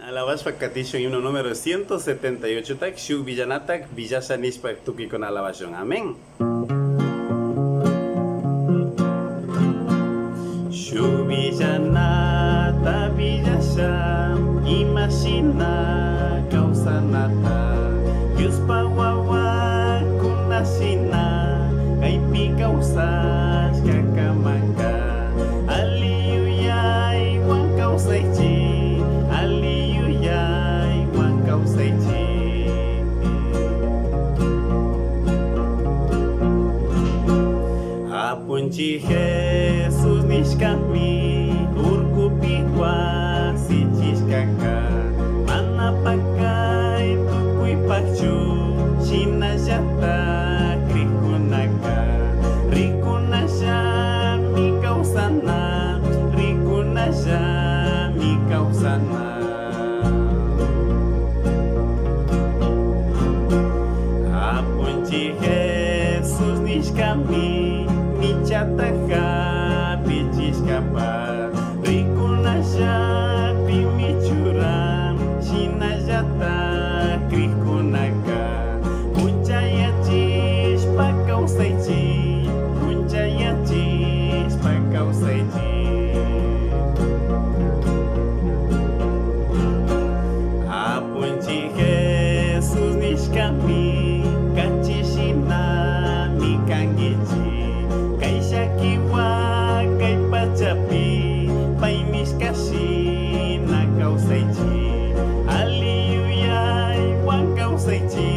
Alabashpa Katisho himno número 178 tak Shu Villanatak Villasa Nispa Tuki con alabación. Amén. Shu Villanata Villasa Imashina Kausanata Yuspa Wawa Kunashina Kaipi Kausas Kakamaka Aliyuyay Wan Kausaichi Apunchi Jesus nishkami urkupikwa sichishkaka manapakai tukui pakchu shinallata krikunaka rikunasha mi kausana rikunasha mi kausana Apunchi Jesus nishkami Michataja pichiskapa Rikunasha pimichura Shinayata krikunaka Munchayachis pakausaichi Munchayachis pakausaichi Apunchi Jesus nishkami Kachishina mikangichi Kaishakiwa kaipachapi Paimiskashi na kausaichi Aliyuyay wan kausaichi